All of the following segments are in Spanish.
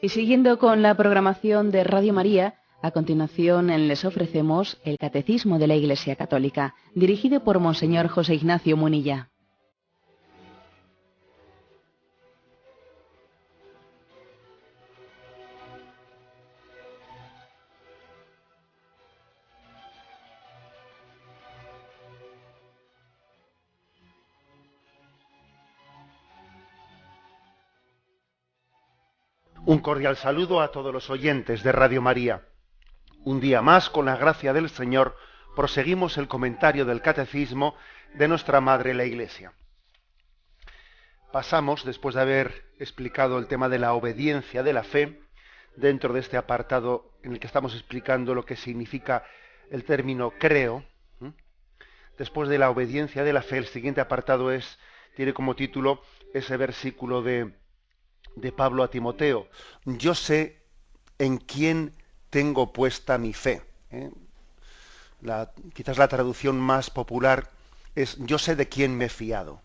Y siguiendo con la programación de Radio María, a continuación les ofrecemos el Catecismo de la Iglesia Católica, dirigido por Monseñor José Ignacio Munilla. Un cordial saludo a todos los oyentes de Radio María. Un día más, con la gracia del Señor, proseguimos el comentario del Catecismo de nuestra Madre la Iglesia. Pasamos, después de haber explicado el tema de la obediencia de la fe, dentro de este apartado en el que estamos explicando lo que significa el término creo. Después de la obediencia de la fe, el siguiente apartado tiene como título ese versículo de Pablo a Timoteo: yo sé en quién tengo puesta mi fe. Quizás la traducción más popular es yo sé de quién me he fiado.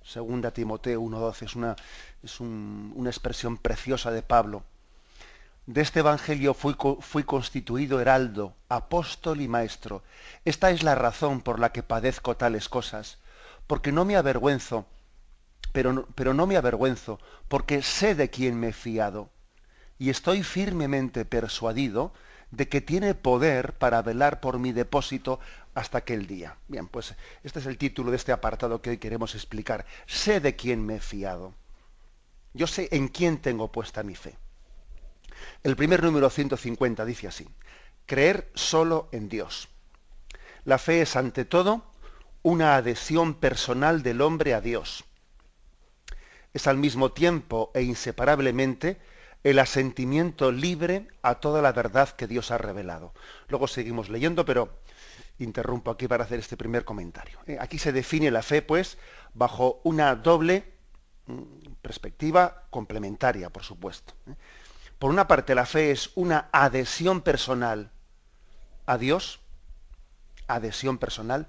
Segunda Timoteo 1:12 es una expresión preciosa de Pablo. De este evangelio fui constituido heraldo, apóstol y maestro. Esta es la razón por la que padezco tales cosas, porque no me avergüenzo. Pero no me avergüenzo, porque sé de quién me he fiado, y estoy firmemente persuadido de que tiene poder para velar por mi depósito hasta aquel día. Bien, pues este es el título de este apartado que hoy queremos explicar. Sé de quién me he fiado. Yo sé en quién tengo puesta mi fe. El primer número 150 dice así: creer solo en Dios. La fe es ante todo una adhesión personal del hombre a Dios. Es al mismo tiempo e inseparablemente el asentimiento libre a toda la verdad que Dios ha revelado. Luego seguimos leyendo, pero interrumpo aquí para hacer este primer comentario. Aquí se define la fe, pues, bajo una doble perspectiva complementaria, por supuesto. Por una parte, la fe es una adhesión personal a Dios, adhesión personal.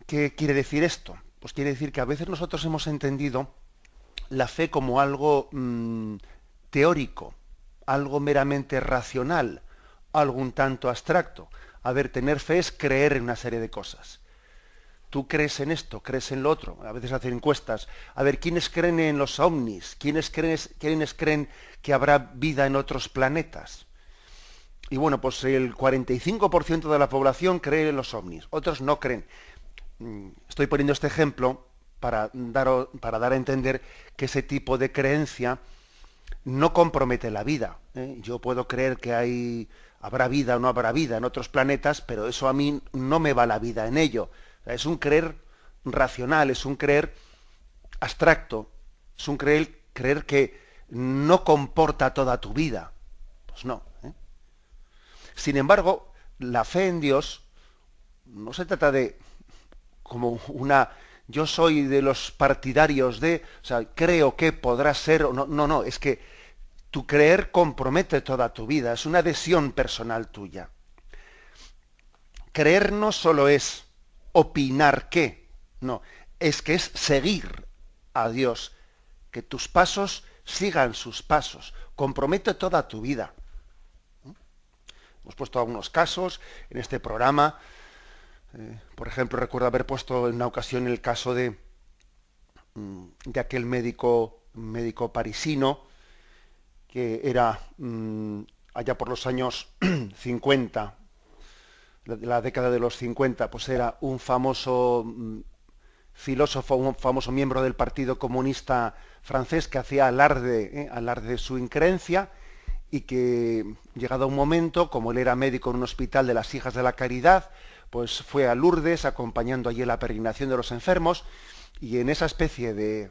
¿Qué quiere decir esto? Pues quiere decir que a veces nosotros hemos entendido la fe como algo teórico, algo meramente racional, algo un tanto abstracto. A ver, tener fe es creer en una serie de cosas. Tú crees en esto, crees en lo otro. A veces hacen encuestas. A ver, ¿quiénes creen en los ovnis? ¿Quiénes creen que habrá vida en otros planetas? Y bueno, pues el 45% de la población cree en los ovnis. Otros no creen. Estoy poniendo este ejemplo para dar a entender que ese tipo de creencia no compromete la vida. Yo puedo creer que habrá vida o no habrá vida en otros planetas, pero eso a mí no me va la vida en ello. Es un creer racional, es un creer abstracto, es un creer que no comporta toda tu vida. Pues no. Sin embargo, la fe en Dios no se trata de como yo soy de los partidarios o sea, creo que podrá ser o no. No, es que tu creer compromete toda tu vida, es una adhesión personal tuya. Creer no solo es opinar que, no, es que es seguir a Dios, que tus pasos sigan sus pasos, compromete toda tu vida. Hemos puesto algunos casos en este programa. Por ejemplo, recuerdo haber puesto en una ocasión el caso de aquel médico parisino que era allá por los años 50, la década de los 50, pues era un famoso filósofo, un famoso miembro del Partido Comunista francés que hacía alarde de su increencia, y que, llegado un momento, como él era médico en un hospital de las Hijas de la Caridad, pues fue a Lourdes acompañando allí la peregrinación de los enfermos, y en esa especie de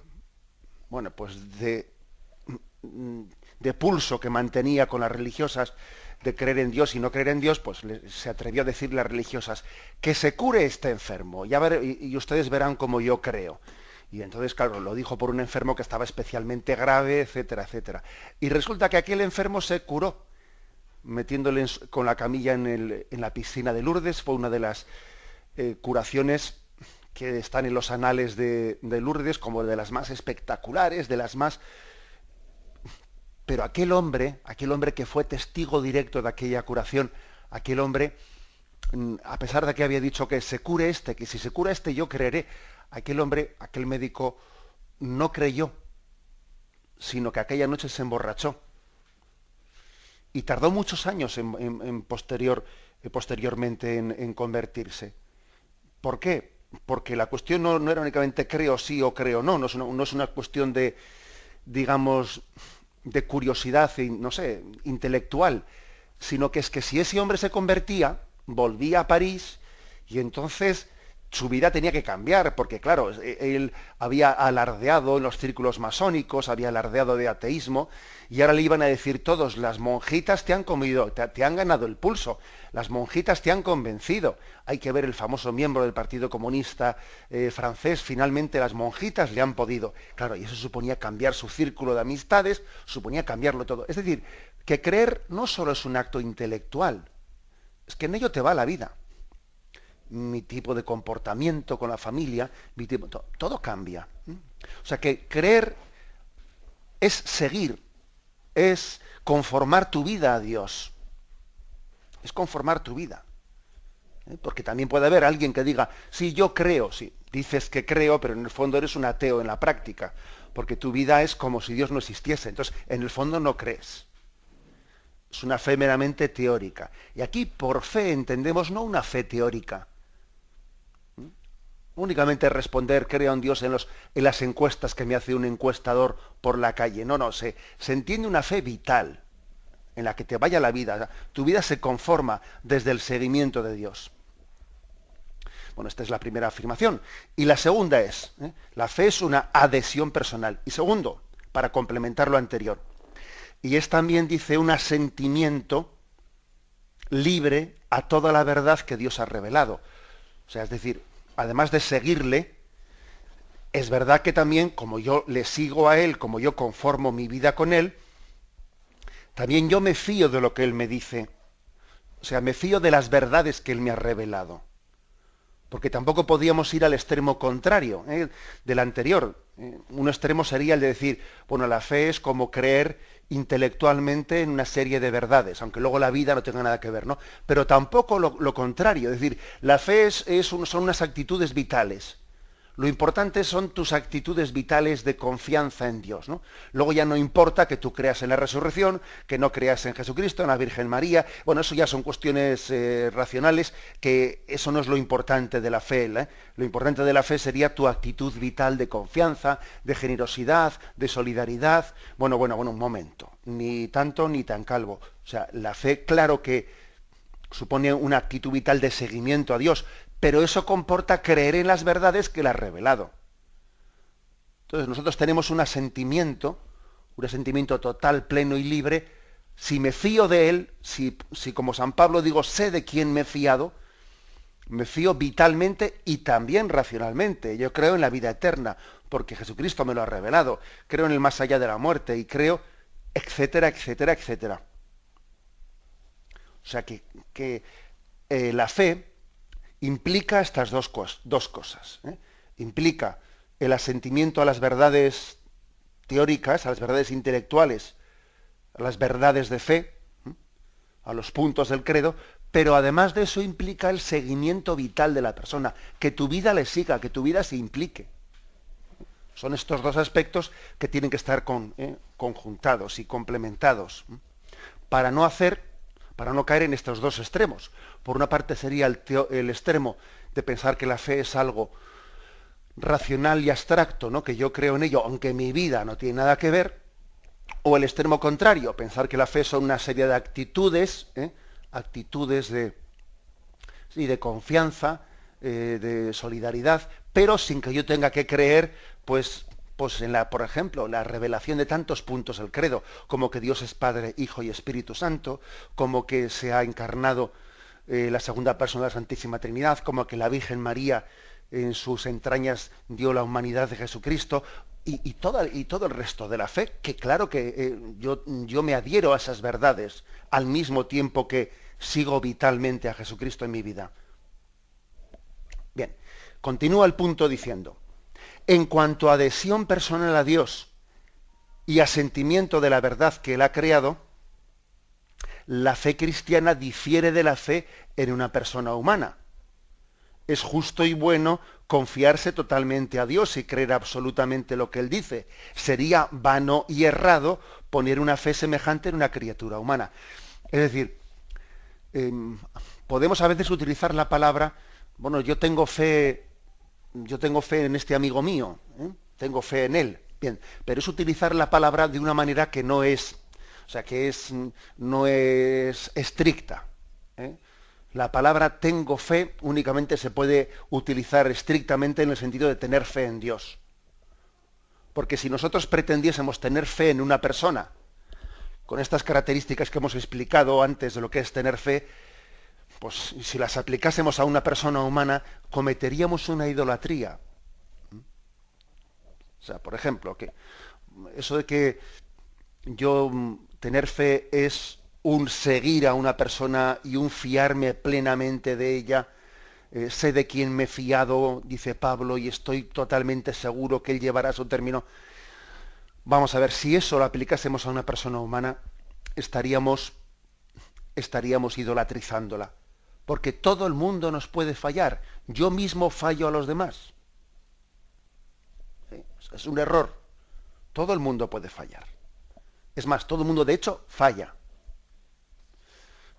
pulso que mantenía con las religiosas de creer en Dios y no creer en Dios, pues se atrevió a decirle a las religiosas: que se cure este enfermo, y ustedes verán como yo creo. Y entonces, claro, lo dijo por un enfermo que estaba especialmente grave, etcétera, etcétera. Y resulta que aquel enfermo se curó, metiéndole con la camilla en la piscina de Lourdes. Fue una de las curaciones que están en los anales de Lourdes como de las más espectaculares, de las más Pero aquel hombre que fue testigo directo de aquella curación, aquel hombre, a pesar de que había dicho que se cure este, que si se cura este yo creeré, aquel hombre, aquel médico, no creyó, sino que aquella noche se emborrachó. Y tardó muchos años posteriormente en convertirse. ¿Por qué? Porque la cuestión no era únicamente creo sí o creo no, no es una cuestión de, digamos, de curiosidad, no sé, intelectual, sino que es que si ese hombre se convertía, volvía a París y entonces su vida tenía que cambiar, porque claro, él había alardeado en los círculos masónicos, había alardeado de ateísmo, y ahora le iban a decir todos, las monjitas te han comido, te han ganado el pulso, las monjitas te han convencido. Hay que ver el famoso miembro del Partido Comunista francés, finalmente las monjitas le han podido. Claro, y eso suponía cambiar su círculo de amistades, suponía cambiarlo todo. Es decir, que creer no solo es un acto intelectual, es que en ello te va la vida. Mi tipo de comportamiento con la familia, todo cambia. O sea que creer es seguir, es conformar tu vida a Dios. Es conformar tu vida. Porque también puede haber alguien que diga, sí, yo creo, sí, dices que creo, pero en el fondo eres un ateo en la práctica, porque tu vida es como si Dios no existiese. Entonces, en el fondo no crees. Es una fe meramente teórica. Y aquí por fe entendemos no una fe teórica, únicamente responder creo en Dios en las encuestas que me hace un encuestador por la calle. No, se entiende una fe vital en la que te vaya la vida. O sea, tu vida se conforma desde el seguimiento de Dios. Bueno, esta es la primera afirmación. Y la segunda es, la fe es una adhesión personal. Y segundo, para complementar lo anterior, y es también, dice, un asentimiento libre a toda la verdad que Dios ha revelado. O sea, es decir, además de seguirle, es verdad que también, como yo le sigo a Él, como yo conformo mi vida con Él, también yo me fío de lo que Él me dice. O sea, me fío de las verdades que Él me ha revelado. Porque tampoco podíamos ir al extremo contrario del anterior. Un extremo sería el de decir, bueno, la fe es como creer intelectualmente en una serie de verdades, aunque luego la vida no tenga nada que ver, ¿no? Pero tampoco lo contrario, es decir, la fe son unas actitudes vitales. Lo importante son tus actitudes vitales de confianza en Dios, ¿no? Luego ya no importa que tú creas en la resurrección, que no creas en Jesucristo, en la Virgen María. Bueno, eso ya son cuestiones racionales, que eso no es lo importante de la fe, ¿eh? Lo importante de la fe sería tu actitud vital de confianza, de generosidad, de solidaridad. Bueno, un momento. Ni tanto ni tan calvo. O sea, la fe, claro que supone una actitud vital de seguimiento a Dios, pero eso comporta creer en las verdades que Él ha revelado. Entonces nosotros tenemos un asentimiento total, pleno y libre. Si me fío de Él, si como San Pablo digo, sé de quién me he fiado, me fío vitalmente y también racionalmente. Yo creo en la vida eterna, porque Jesucristo me lo ha revelado. Creo en el más allá de la muerte y creo, etcétera, etcétera, etcétera. O sea que la fe implica estas dos cosas. Implica el asentimiento a las verdades teóricas, a las verdades intelectuales, a las verdades de fe, a los puntos del credo, pero además de eso implica el seguimiento vital de la persona, que tu vida le siga, que tu vida se implique. Son estos dos aspectos que tienen que estar conjuntados y complementados para no caer en estos dos extremos. Por una parte sería el extremo de pensar que la fe es algo racional y abstracto, ¿no? Que yo creo en ello, aunque mi vida no tiene nada que ver, o el extremo contrario, pensar que la fe son una serie de actitudes, actitudes de confianza, de solidaridad, pero sin que yo tenga que creer, pues en por ejemplo, la revelación de tantos puntos del credo, como que Dios es Padre, Hijo y Espíritu Santo, como que se ha encarnado la segunda persona de la Santísima Trinidad, como que la Virgen María en sus entrañas dio la humanidad de Jesucristo, y todo el resto de la fe, que claro que yo me adhiero a esas verdades, al mismo tiempo que sigo vitalmente a Jesucristo en mi vida. Bien, continúa el punto diciendo, en cuanto a adhesión personal a Dios y asentimiento de la verdad que él ha creado, la fe cristiana difiere de la fe en una persona humana. Es justo y bueno confiarse totalmente a Dios y creer absolutamente lo que Él dice. Sería vano y errado poner una fe semejante en una criatura humana. Es decir, podemos a veces utilizar la palabra, bueno, yo tengo fe en este amigo mío, tengo fe en él. Bien, pero es utilizar la palabra de una manera que no es, o sea, no es estricta. La palabra tengo fe únicamente se puede utilizar estrictamente en el sentido de tener fe en Dios. Porque si nosotros pretendiésemos tener fe en una persona, con estas características que hemos explicado antes de lo que es tener fe, pues si las aplicásemos a una persona humana, cometeríamos una idolatría. O sea, por ejemplo, que eso de que yo tener fe es un seguir a una persona y un fiarme plenamente de ella, sé de quién me he fiado, dice Pablo, y estoy totalmente seguro que él llevará a su término. Vamos a ver, si eso lo aplicásemos a una persona humana, estaríamos idolatrizándola. Porque todo el mundo nos puede fallar. Yo mismo fallo a los demás. ¿Sí? Es un error. Todo el mundo puede fallar. Es más, todo el mundo de hecho falla.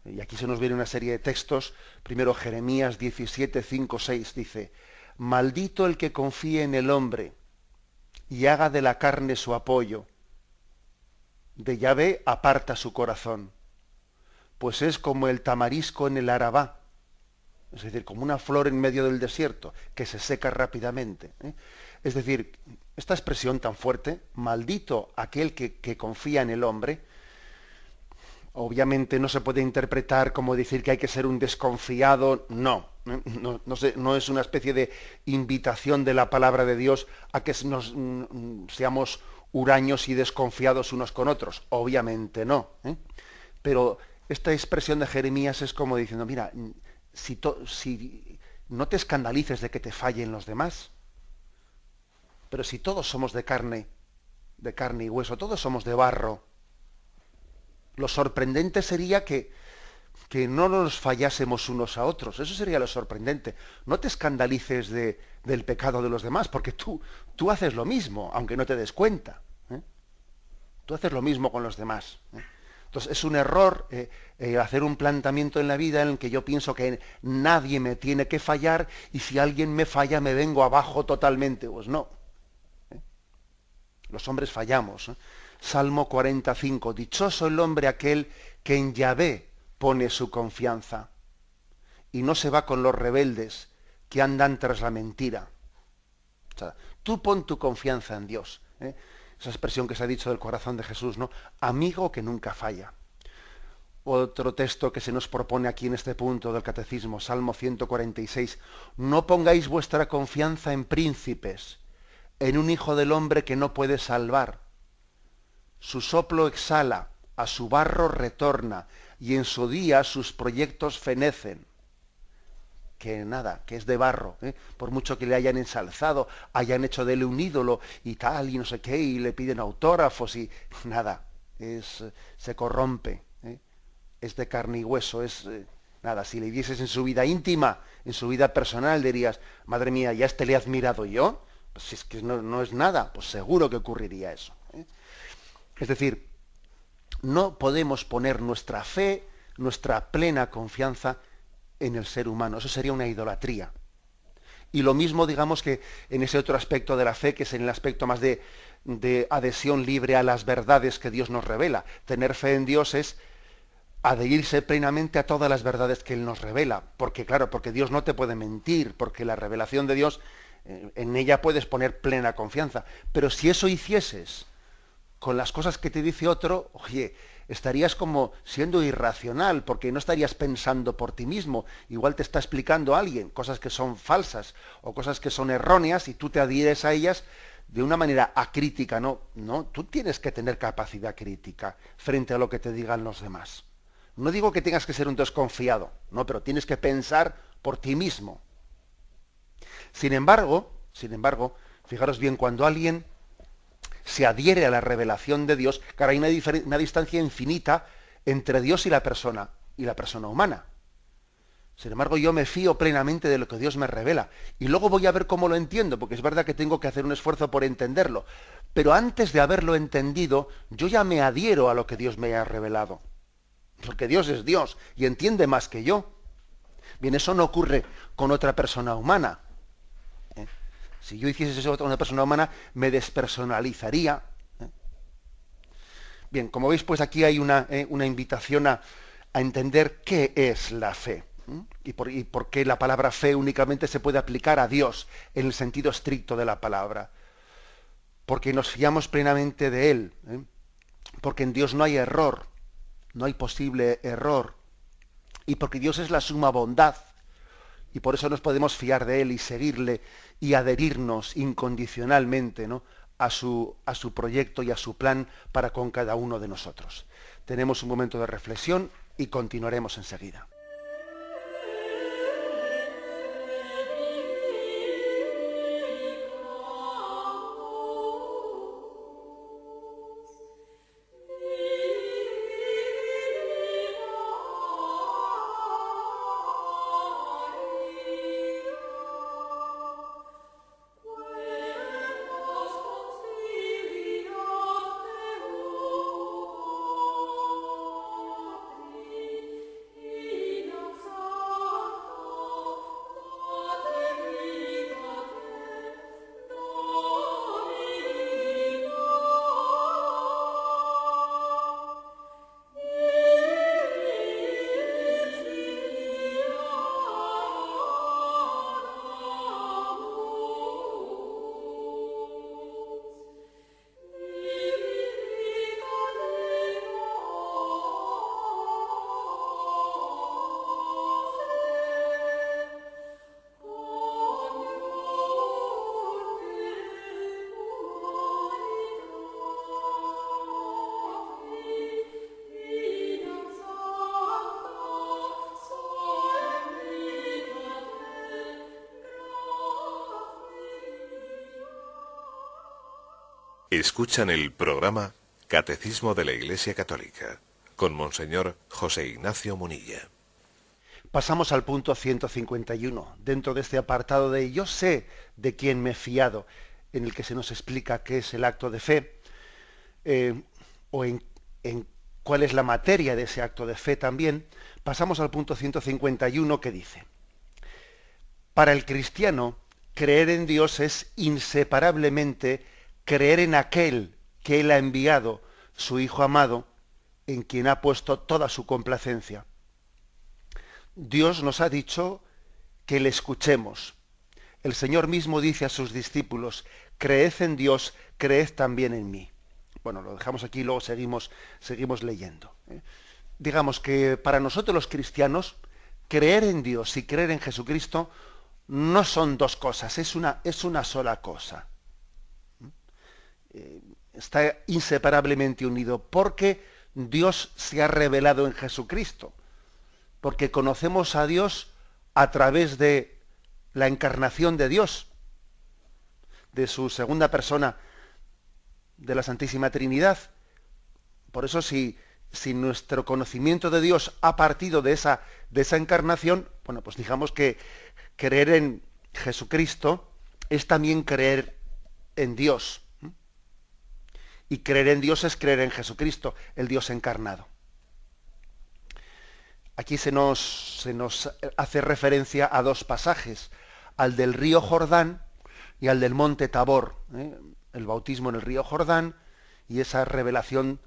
Y aquí se nos viene una serie de textos. Primero Jeremías 17, 5, 6 dice: maldito el que confíe en el hombre y haga de la carne su apoyo. De Yahvé aparta su corazón, pues es como el tamarisco en el Arabá, es decir, como una flor en medio del desierto, que se seca rápidamente. Es decir, esta expresión tan fuerte, maldito aquel que confía en el hombre, obviamente no se puede interpretar como decir que hay que ser un desconfiado, no es una especie de invitación de la palabra de Dios a que seamos huraños y desconfiados unos con otros, obviamente no. Pero esta expresión de Jeremías es como diciendo, mira, si no te escandalices de que te fallen los demás, pero si todos somos de carne y hueso, todos somos de barro, lo sorprendente sería que no nos fallásemos unos a otros. Eso sería lo sorprendente. No te escandalices del pecado de los demás, porque tú haces lo mismo, aunque no te des cuenta. Tú haces lo mismo con los demás. Entonces es un error hacer un planteamiento en la vida en el que yo pienso que nadie me tiene que fallar y si alguien me falla me vengo abajo totalmente. Pues no. Los hombres fallamos. Salmo 45. Dichoso el hombre aquel que en Yahvé pone su confianza y no se va con los rebeldes que andan tras la mentira. O sea, tú pon tu confianza en Dios. Esa expresión que se ha dicho del corazón de Jesús, ¿no? Amigo que nunca falla. Otro texto que se nos propone aquí en este punto del Catecismo, Salmo 146. No pongáis vuestra confianza en príncipes, en un hijo del hombre que no puede salvar. Su soplo exhala, a su barro retorna, y en su día sus proyectos fenecen. Que nada, que es de barro, por mucho que le hayan ensalzado, hayan hecho de él un ídolo y tal, y no sé qué, y le piden autógrafos y nada, se corrompe, es de carne y hueso, nada, si le vieses en su vida íntima, en su vida personal, dirías, madre mía, ¿ya le he admirado yo? Pues si es que no es nada, pues seguro que ocurriría eso. Es decir, no podemos poner nuestra fe, nuestra plena confianza en el ser humano. Eso sería una idolatría. Y lo mismo, digamos, que en ese otro aspecto de la fe, que es en el aspecto más de adhesión libre a las verdades que Dios nos revela. Tener fe en Dios es adherirse plenamente a todas las verdades que Él nos revela. Porque, claro, porque Dios no te puede mentir, porque la revelación de Dios, en ella puedes poner plena confianza. Pero si eso hicieses con las cosas que te dice otro, oye, estarías como siendo irracional, porque no estarías pensando por ti mismo. Igual te está explicando alguien cosas que son falsas o cosas que son erróneas y tú te adhieres a ellas de una manera acrítica. No, tú tienes que tener capacidad crítica frente a lo que te digan los demás. No digo que tengas que ser un desconfiado, no, pero tienes que pensar por ti mismo. Sin embargo, fijaros bien, cuando alguien se adhiere a la revelación de Dios, claro, hay una distancia infinita entre Dios y la persona humana. Sin embargo, yo me fío plenamente de lo que Dios me revela. Y luego voy a ver cómo lo entiendo, porque es verdad que tengo que hacer un esfuerzo por entenderlo. Pero antes de haberlo entendido, yo ya me adhiero a lo que Dios me ha revelado. Porque Dios es Dios y entiende más que yo. Bien, eso no ocurre con otra persona humana. Si yo hiciese eso con una persona humana, me despersonalizaría. Bien, como veis, pues aquí hay una invitación a entender qué es la fe. Y por qué la palabra fe únicamente se puede aplicar a Dios en el sentido estricto de la palabra. Porque nos fiamos plenamente de Él. Porque en Dios no hay error, no hay posible error. Y porque Dios es la suma bondad. Y por eso nos podemos fiar de Él y seguirle y adherirnos incondicionalmente, ¿no?, a su proyecto y a su plan para con cada uno de nosotros. Tenemos un momento de reflexión y continuaremos enseguida. Escuchan el programa Catecismo de la Iglesia Católica con Monseñor José Ignacio Munilla. Pasamos al punto 151, dentro de este apartado de yo sé de quién me he fiado, en el que se nos explica qué es el acto de fe, o en cuál es la materia de ese acto de fe también. Pasamos al punto 151 que dice: para el cristiano, creer en Dios es inseparablemente creer en aquel que Él ha enviado, su Hijo amado, en quien ha puesto toda su complacencia. Dios nos ha dicho que le escuchemos. El Señor mismo dice a sus discípulos: creed en Dios, creed también en mí. Bueno, lo dejamos aquí y luego seguimos leyendo. Digamos que para nosotros los cristianos, creer en Dios y creer en Jesucristo no son dos cosas, es una sola cosa. Está inseparablemente unido, porque Dios se ha revelado en Jesucristo, porque conocemos a Dios a través de la encarnación de Dios, de su segunda persona, de la Santísima Trinidad. Por eso si nuestro conocimiento de Dios ha partido de esa encarnación, bueno, pues digamos que creer en Jesucristo es también creer en Dios. Y creer en Dios es creer en Jesucristo, el Dios encarnado. Aquí se nos hace referencia a dos pasajes, al del río Jordán y al del monte Tabor. El bautismo en el río Jordán y esa revelación,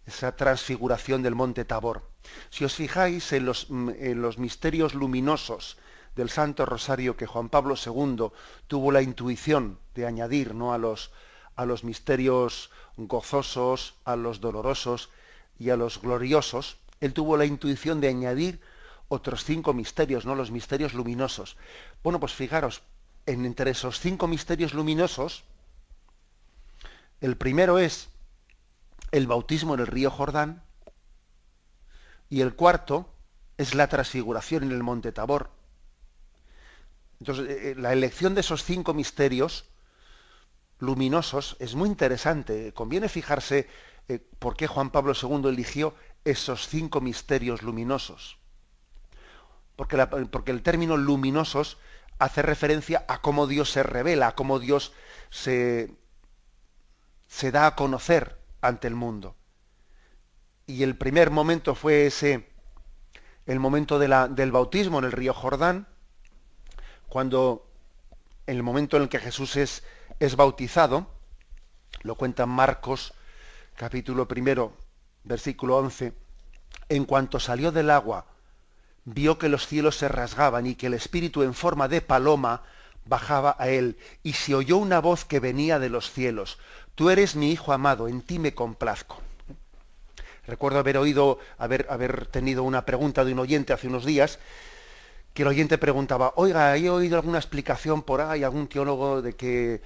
esa transfiguración del monte Tabor. Si os fijáis en los misterios luminosos del Santo Rosario que Juan Pablo II tuvo la intuición de añadir, ¿no?, a los misterios gozosos, a los dolorosos y a los gloriosos, él tuvo la intuición de añadir otros 5 misterios, ¿no?, los misterios luminosos. Bueno, pues fijaros, entre esos 5 misterios luminosos, el primero es el bautismo en el río Jordán y el cuarto es la transfiguración en el monte Tabor. Entonces, la elección de esos 5 misterios luminosos, es muy interesante. Conviene fijarse por qué Juan Pablo II eligió esos 5 misterios luminosos. Porque el término luminosos hace referencia a cómo Dios se revela, a cómo Dios se da a conocer ante el mundo. Y el primer momento fue el momento del bautismo en el río Jordán, el momento en el que Jesús es bautizado, lo cuenta Marcos, capítulo 1, versículo 11, en cuanto salió del agua, vio que los cielos se rasgaban y que el Espíritu en forma de paloma bajaba a él, y se oyó una voz que venía de los cielos: tú eres mi Hijo amado, en ti me complazco. Recuerdo haber tenido una pregunta de un oyente hace unos días, que el oyente preguntaba: oiga, he oído alguna explicación por ahí, algún teólogo, de que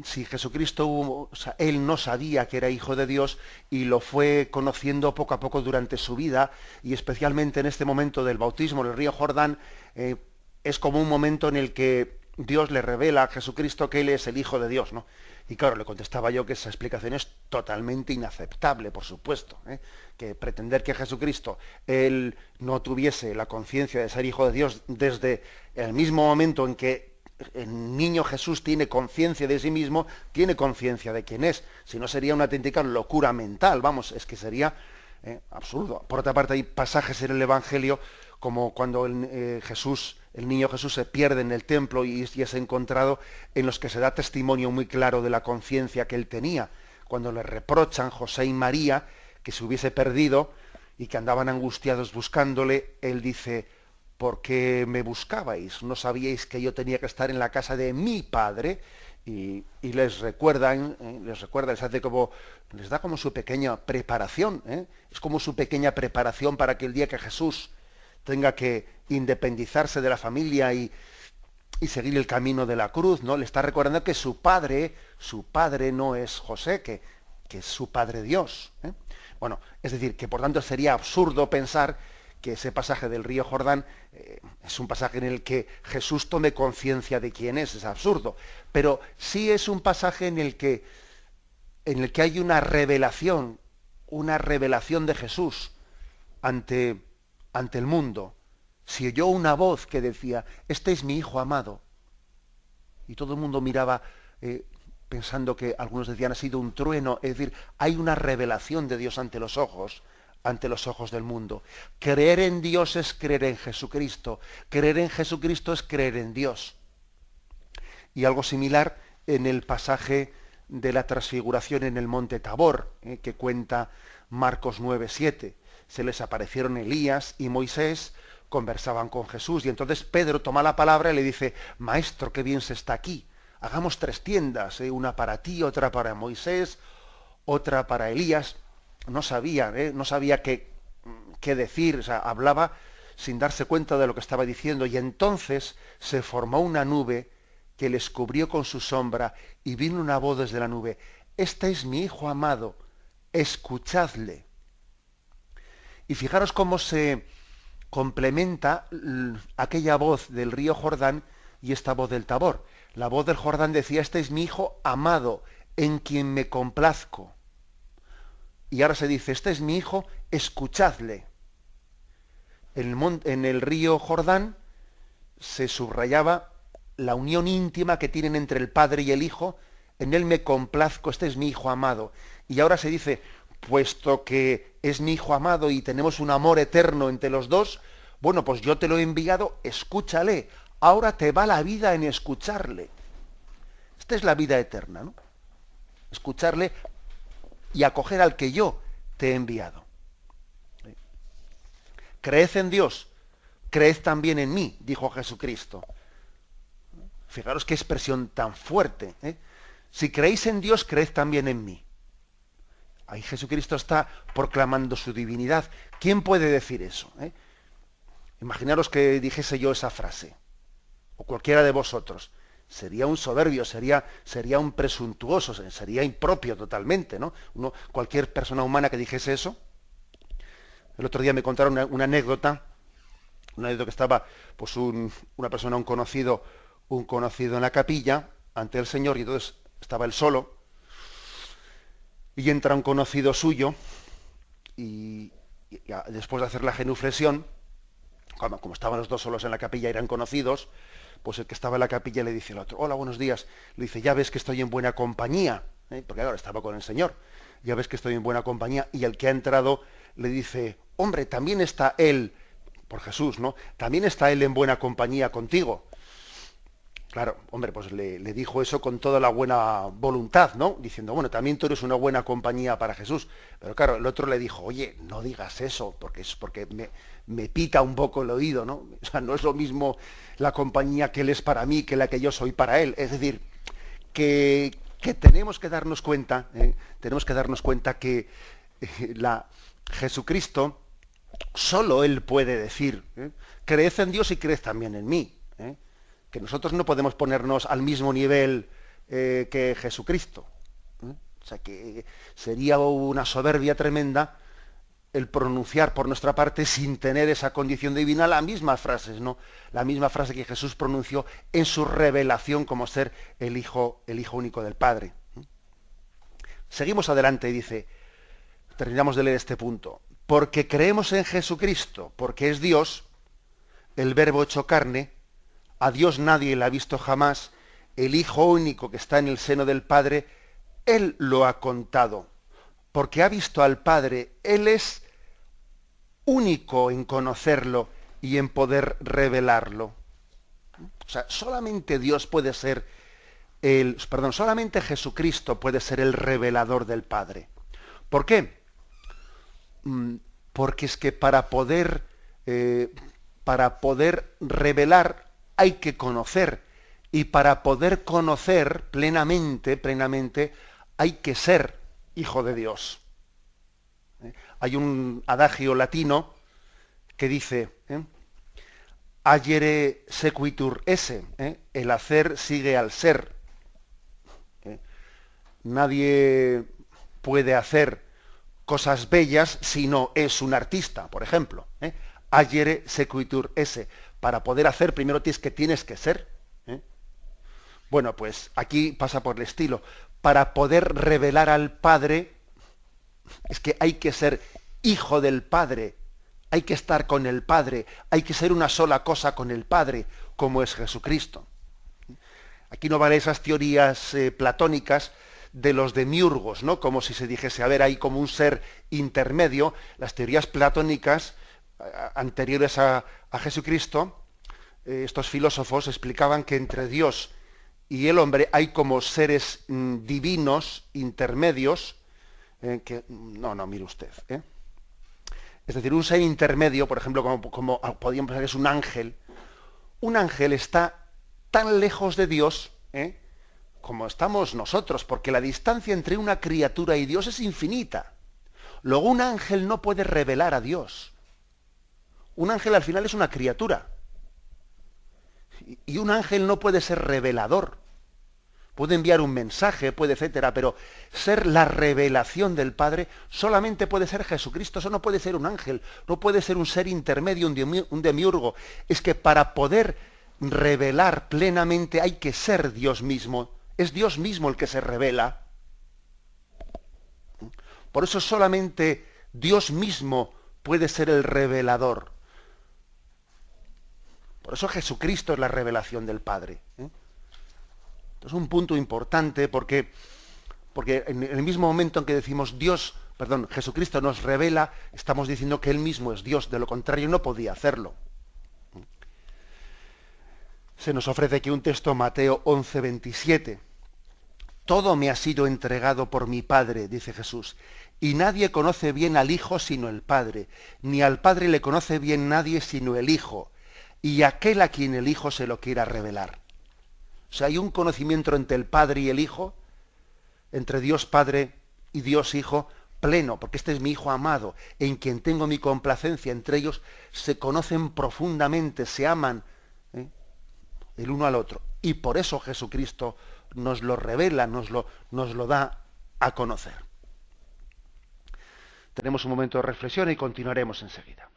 si Jesucristo, él no sabía que era hijo de Dios y lo fue conociendo poco a poco durante su vida, y especialmente en este momento del bautismo en el río Jordán, es como un momento en el que Dios le revela a Jesucristo que él es el Hijo de Dios, ¿no? Y claro, le contestaba yo que esa explicación es totalmente inaceptable, por supuesto, que pretender que Jesucristo, él no tuviese la conciencia de ser Hijo de Dios desde el mismo momento en que el niño Jesús tiene conciencia de sí mismo, tiene conciencia de quién es. Si no, sería una auténtica locura mental, vamos, es que sería absurdo. Por otra parte, hay pasajes en el Evangelio, como cuando el niño Jesús se pierde en el templo y es encontrado, en los que se da testimonio muy claro de la conciencia que él tenía. Cuando le reprochan José y María que se hubiese perdido y que andaban angustiados buscándole, él dice: ¿por qué me buscabais? ¿No sabíais que yo tenía que estar en la casa de mi Padre? Y les recuerda, les da como su pequeña preparación, es como su pequeña preparación para que el día que Jesús tenga que independizarse de la familia y seguir el camino de la cruz, ¿no? Le está recordando que su padre no es José, que es su Padre Dios. Bueno, es decir, que por tanto sería absurdo pensar que ese pasaje del río Jordán es un pasaje en el que Jesús tome conciencia de quién es absurdo. Pero sí es un pasaje en el que hay una revelación de Jesús ante el mundo. Se oyó una voz que decía: este es mi Hijo amado. Y todo el mundo miraba pensando que algunos decían: ha sido un trueno. Es decir, hay una revelación de Dios ante los ojos del mundo. Creer en Dios es creer en Jesucristo. Creer en Jesucristo es creer en Dios. Y algo similar en el pasaje de la transfiguración en el monte Tabor, que cuenta Marcos 9:7. Se les aparecieron Elías y Moisés, conversaban con Jesús, y entonces Pedro toma la palabra y le dice: Maestro, qué bien se está aquí. Hagamos 3 tiendas, una para ti, otra para Moisés, otra para Elías. No sabía qué decir, o sea, hablaba sin darse cuenta de lo que estaba diciendo, y entonces se formó una nube que les cubrió con su sombra, y vino una voz desde la nube: este es mi Hijo amado, escuchadle. Y fijaros cómo se complementa aquella voz del río Jordán y esta voz del Tabor. La voz del Jordán decía: este es mi Hijo amado, en quien me complazco. Y ahora se dice: este es mi Hijo, escuchadle. En el río Jordán se subrayaba la unión íntima que tienen entre el Padre y el Hijo: en él me complazco, este es mi Hijo amado. Y ahora se dice: puesto que es mi Hijo amado y tenemos un amor eterno entre los dos, bueno, pues yo te lo he enviado, escúchale. Ahora te va la vida en escucharle. Esta es la vida eterna, ¿no? Escucharle y acoger al que yo te he enviado. Creed en Dios, creed también en mí, dijo Jesucristo. Fijaros qué expresión tan fuerte. Si creéis en Dios, creed también en mí. Ahí Jesucristo está proclamando su divinidad. ¿Quién puede decir eso? Imaginaros que dijese yo esa frase, o cualquiera de vosotros. Sería un soberbio, sería un presuntuoso, sería impropio totalmente, ¿no? Cualquier persona humana que dijese eso. El otro día me contaron una anécdota que estaba pues una persona, un conocido en la capilla ante el Señor, y entonces estaba él solo, y entra un conocido suyo, después de hacer la genuflexión, como estaban los dos solos en la capilla, eran conocidos, pues el que estaba en la capilla le dice al otro: hola, buenos días. Le dice: ya ves que estoy en buena compañía, porque ahora estaba con el Señor. Ya ves que estoy en buena compañía. Y el que ha entrado le dice: hombre, también está él, por Jesús, ¿no? También está él en buena compañía contigo. Claro, hombre, pues le dijo eso con toda la buena voluntad, ¿no? Diciendo: bueno, también tú eres una buena compañía para Jesús. Pero claro, el otro le dijo: oye, no digas eso, porque me pica un poco el oído, ¿no? O sea, no es lo mismo la compañía que él es para mí que la que yo soy para él. Es decir, que tenemos que darnos cuenta, que Jesucristo, solo él puede decir: creed en Dios y creed también en mí. Que nosotros no podemos ponernos al mismo nivel que Jesucristo. O sea, que sería una soberbia tremenda el pronunciar por nuestra parte, sin tener esa condición divina, las mismas frases, ¿no? La misma frase que Jesús pronunció en su revelación como ser el Hijo único del Padre. Seguimos adelante y dice, terminamos de leer este punto: porque creemos en Jesucristo, porque es Dios, el Verbo hecho carne. A Dios nadie le ha visto jamás. El Hijo único que está en el seno del Padre, Él lo ha contado. Porque ha visto al Padre. Él es único en conocerlo y en poder revelarlo. O sea, solamente Dios puede ser solamente Jesucristo puede ser el revelador del Padre. ¿Por qué? Porque es que para poder revelar hay que conocer, y para poder conocer plenamente, hay que ser hijo de Dios. Hay un adagio latino que dice: agere sequitur esse, el hacer sigue al ser. Nadie puede hacer cosas bellas si no es un artista, por ejemplo. Agere sequitur esse. Para poder hacer, primero tienes que ser. Bueno, pues aquí pasa por el estilo. Para poder revelar al Padre, es que hay que ser hijo del Padre, hay que estar con el Padre, hay que ser una sola cosa con el Padre, como es Jesucristo. Aquí no vale esas teorías platónicas de los demiurgos, ¿no? Como si se dijese: a ver, hay como un ser intermedio. Las teorías platónicas anteriores a Jesucristo, estos filósofos explicaban que entre Dios y el hombre hay como seres divinos intermedios, mire usted. Es decir, un ser intermedio, por ejemplo, como podríamos pensar que es un ángel. Un ángel está tan lejos de Dios como estamos nosotros, porque la distancia entre una criatura y Dios es infinita. Luego, un ángel no puede revelar a Dios. Un ángel al final es una criatura. Y un ángel no puede ser revelador. Puede enviar un mensaje, puede, etcétera, pero ser la revelación del Padre solamente puede ser Jesucristo. Eso no puede ser un ángel, no puede ser un ser intermedio, un demiurgo. Es que para poder revelar plenamente hay que ser Dios mismo. Es Dios mismo el que se revela. Por eso solamente Dios mismo puede ser el revelador. Por eso Jesucristo es la revelación del Padre. Es un punto importante porque en el mismo momento en que decimos Jesucristo nos revela, estamos diciendo que Él mismo es Dios. De lo contrario no podía hacerlo. Se nos ofrece aquí un texto, Mateo 11:27. Todo me ha sido entregado por mi Padre, dice Jesús, y nadie conoce bien al Hijo sino el Padre, ni al Padre le conoce bien nadie sino el Hijo, y aquel a quien el Hijo se lo quiera revelar. O sea, hay un conocimiento entre el Padre y el Hijo, entre Dios Padre y Dios Hijo, pleno, porque este es mi Hijo amado, en quien tengo mi complacencia. Entre ellos se conocen profundamente, se aman el uno al otro. Y por eso Jesucristo nos lo revela, nos lo da a conocer. Tenemos un momento de reflexión y continuaremos enseguida.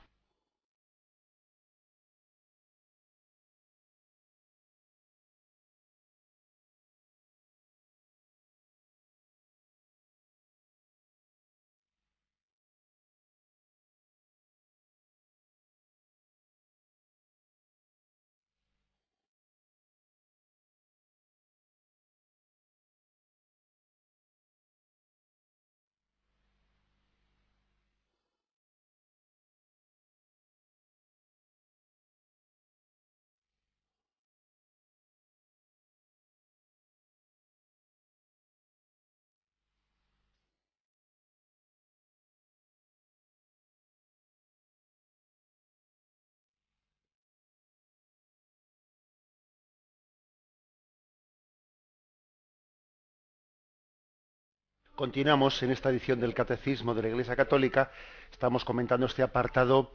Continuamos en esta edición del Catecismo de la Iglesia Católica. Estamos comentando este apartado.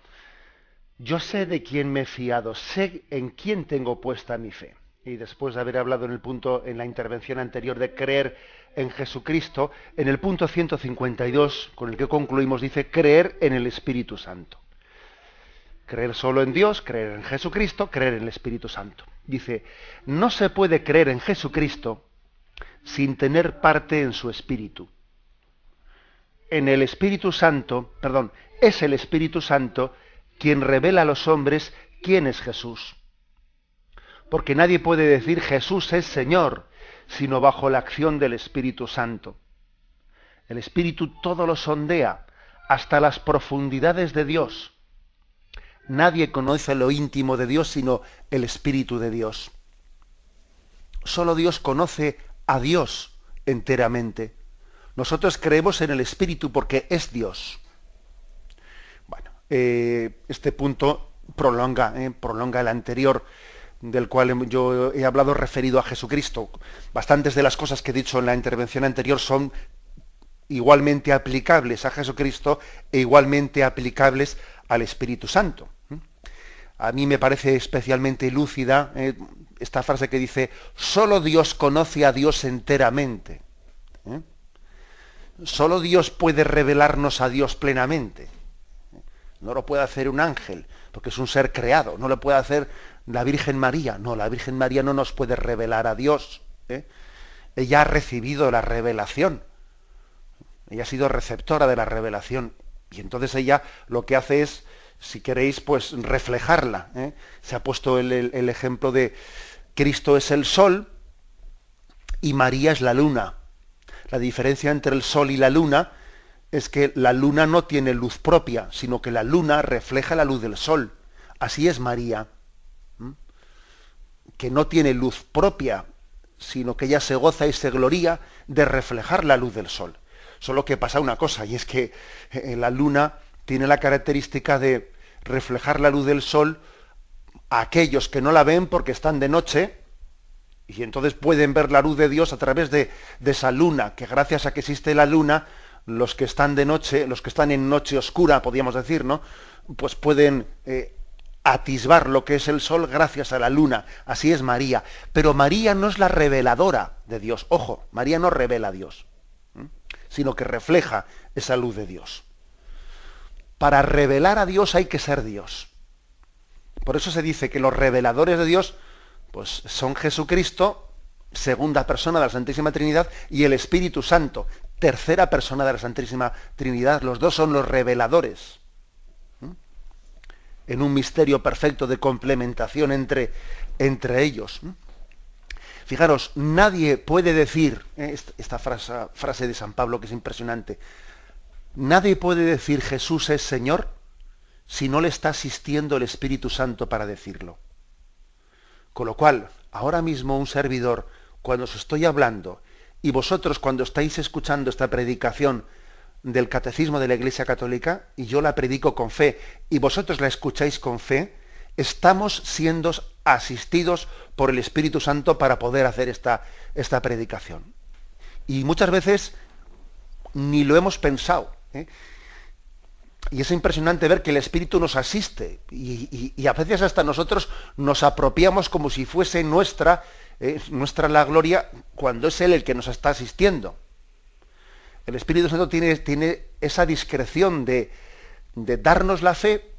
Yo sé de quién me he fiado, sé en quién tengo puesta mi fe. Y después de haber hablado en la intervención anterior de creer en Jesucristo, en el punto 152, con el que concluimos, dice creer en el Espíritu Santo. Creer solo en Dios, creer en Jesucristo, creer en el Espíritu Santo. Dice, no se puede creer en Jesucristo sin tener parte en su Espíritu. Es el Espíritu Santo quien revela a los hombres quién es Jesús. Porque nadie puede decir Jesús es Señor, sino bajo la acción del Espíritu Santo. El Espíritu todo lo sondea, hasta las profundidades de Dios. Nadie conoce lo íntimo de Dios, sino el Espíritu de Dios. Solo Dios conoce a Dios enteramente. Nosotros creemos en el Espíritu porque es Dios. Bueno, este punto prolonga el anterior, del cual yo he hablado referido a Jesucristo. Bastantes de las cosas que he dicho en la intervención anterior son igualmente aplicables a Jesucristo e igualmente aplicables al Espíritu Santo. A mí me parece especialmente lúcida esta frase que dice, solo Dios conoce a Dios enteramente. Solo Dios puede revelarnos a Dios plenamente. No lo puede hacer un ángel, porque es un ser creado. No lo puede hacer la Virgen María. No, la Virgen María no nos puede revelar a Dios. Ella ha recibido la revelación. Ella ha sido receptora de la revelación. Y entonces ella lo que hace es, si queréis, pues reflejarla. Se ha puesto el ejemplo de Cristo es el sol y María es la luna. La diferencia entre el sol y la luna es que la luna no tiene luz propia, sino que la luna refleja la luz del sol. Así es María, que no tiene luz propia, sino que ella se goza y se gloría de reflejar la luz del sol. Solo que pasa una cosa, y es que la luna tiene la característica de reflejar la luz del sol a aquellos que no la ven porque están de noche, y entonces pueden ver la luz de Dios a través de esa luna, que gracias a que existe la luna, los que están de noche, los que están en noche oscura, podríamos decir, ¿no? Pues pueden atisbar lo que es el sol gracias a la luna. Así es María. Pero María no es la reveladora de Dios. Ojo, María no revela a Dios, sino que refleja esa luz de Dios. Para revelar a Dios hay que ser Dios. Por eso se dice que los reveladores de Dios pues son Jesucristo, segunda persona de la Santísima Trinidad, y el Espíritu Santo, tercera persona de la Santísima Trinidad. Los dos son los reveladores. En un misterio perfecto de complementación entre ellos. Fijaros, nadie puede decir, esta frase de San Pablo que es impresionante, nadie puede decir Jesús es Señor si no le está asistiendo el Espíritu Santo para decirlo. Con lo cual, ahora mismo un servidor, cuando os estoy hablando, y vosotros cuando estáis escuchando esta predicación del Catecismo de la Iglesia Católica, y yo la predico con fe, y vosotros la escucháis con fe, estamos siendo asistidos por el Espíritu Santo para poder hacer esta predicación. Y muchas veces ni lo hemos pensado. Y es impresionante ver que el Espíritu nos asiste y a veces hasta nosotros nos apropiamos como si fuese nuestra la gloria, cuando es Él el que nos está asistiendo. El Espíritu Santo tiene esa discreción de darnos la fe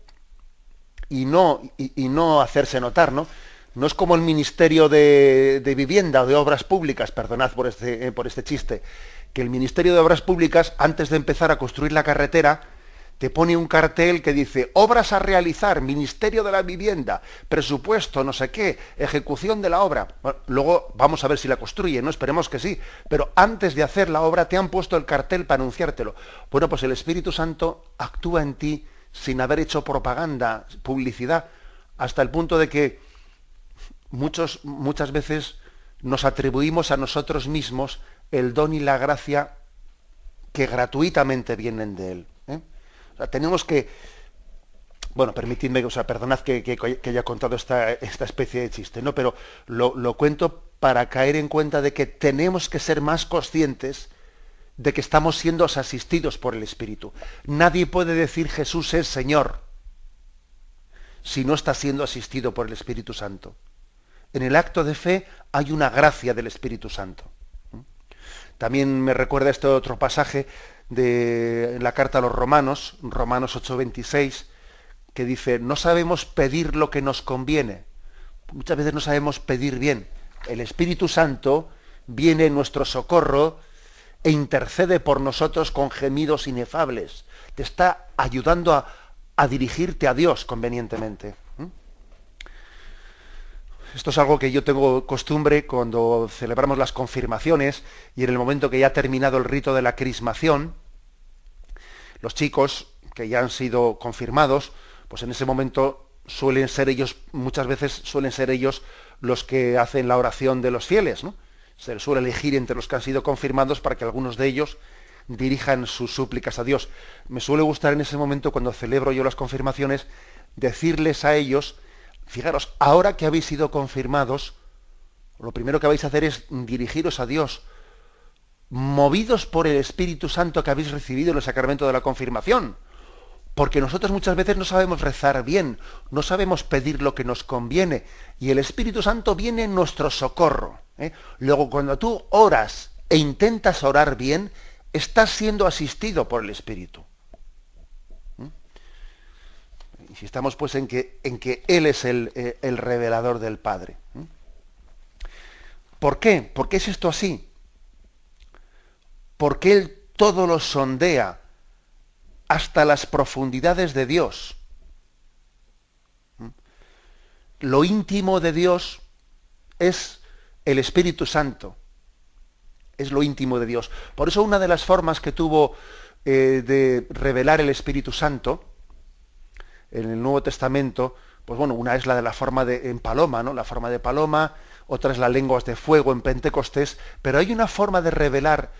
y no hacerse notar, ¿no? No es como el Ministerio de Vivienda o de Obras Públicas, perdonad por este chiste, que el Ministerio de Obras Públicas, antes de empezar a construir la carretera, te pone un cartel que dice obras a realizar, Ministerio de la Vivienda, presupuesto, no sé qué, ejecución de la obra. Bueno, luego vamos a ver si la construyen, ¿no? Esperemos que sí. Pero antes de hacer la obra te han puesto el cartel para anunciártelo. Bueno, pues el Espíritu Santo actúa en ti sin haber hecho propaganda, publicidad, hasta el punto de que muchas veces nos atribuimos a nosotros mismos el don y la gracia que gratuitamente vienen de Él. O sea, tenemos que, bueno, permitidme, perdonad que haya contado esta especie de chiste, ¿no? Pero lo cuento para caer en cuenta de que tenemos que ser más conscientes de que estamos siendo asistidos por el Espíritu. Nadie puede decir Jesús es Señor si no está siendo asistido por el Espíritu Santo. En el acto de fe hay una gracia del Espíritu Santo. También me recuerda este otro pasaje de la carta a los Romanos, Romanos 8:26, que dice, no sabemos pedir lo que nos conviene. Muchas veces no sabemos pedir bien. El Espíritu Santo viene en nuestro socorro e intercede por nosotros con gemidos inefables. Te está ayudando a dirigirte a Dios convenientemente. Esto es algo que yo tengo costumbre cuando celebramos las confirmaciones y en el momento que ya ha terminado el rito de la crismación, los chicos que ya han sido confirmados, pues en ese momento muchas veces suelen ser ellos los que hacen la oración de los fieles, ¿no? Se les suele elegir entre los que han sido confirmados para que algunos de ellos dirijan sus súplicas a Dios. Me suele gustar en ese momento, cuando celebro yo las confirmaciones, decirles a ellos, fijaros, ahora que habéis sido confirmados, lo primero que vais a hacer es dirigiros a Dios, movidos por el Espíritu Santo que habéis recibido en el sacramento de la confirmación. Porque nosotros muchas veces no sabemos rezar bien, no sabemos pedir lo que nos conviene, y el Espíritu Santo viene en nuestro socorro. Luego, cuando tú oras e intentas orar bien, estás siendo asistido por el Espíritu. Insistamos pues en que Él es el revelador del Padre. ¿Por qué? ¿Por qué es esto así? Porque Él todo lo sondea hasta las profundidades de Dios. Lo íntimo de Dios es el Espíritu Santo. Es lo íntimo de Dios. Por eso una de las formas que tuvo de revelar el Espíritu Santo en el Nuevo Testamento, pues bueno, una es la de la forma en paloma, ¿no? La forma de paloma, otra es las lenguas de fuego en Pentecostés, pero hay una forma de revelar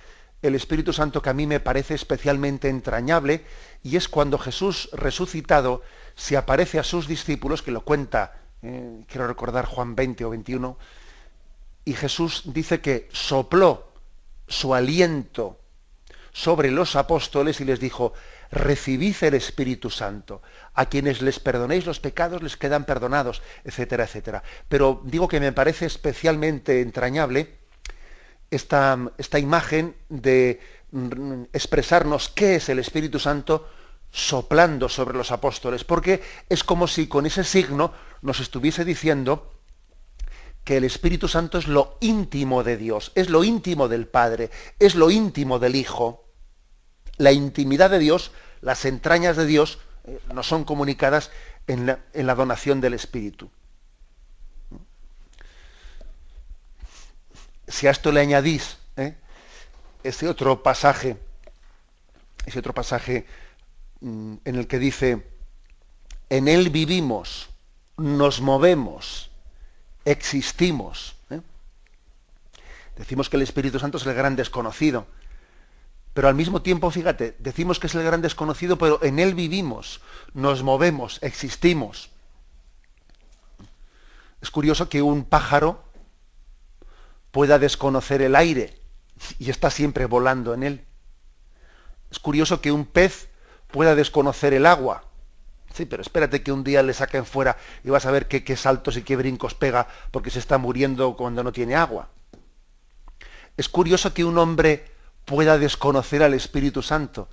el Espíritu Santo que a mí me parece especialmente entrañable, y es cuando Jesús resucitado se aparece a sus discípulos, que lo cuenta, quiero recordar Juan 20 o 21, y Jesús dice que sopló su aliento sobre los apóstoles y les dijo, recibid el Espíritu Santo, a quienes les perdonéis los pecados les quedan perdonados, etcétera, etcétera. Pero digo que me parece especialmente entrañable esta imagen de expresarnos qué es el Espíritu Santo soplando sobre los apóstoles, porque es como si con ese signo nos estuviese diciendo que el Espíritu Santo es lo íntimo de Dios, es lo íntimo del Padre, es lo íntimo del Hijo. La intimidad de Dios, las entrañas de Dios, nos son comunicadas en la donación del Espíritu. Si a esto le añadís ese otro pasaje en el que dice, en Él vivimos, nos movemos, existimos. Decimos que el Espíritu Santo es el gran desconocido, pero al mismo tiempo, fíjate, decimos que es el gran desconocido, pero en Él vivimos, nos movemos, existimos. Es curioso que un pájaro pueda desconocer el aire y está siempre volando en él. Es curioso que un pez pueda desconocer el agua. Sí, pero espérate que un día le saquen fuera y vas a ver qué saltos y qué brincos pega porque se está muriendo cuando no tiene agua. Es curioso que un hombre pueda desconocer al Espíritu Santo.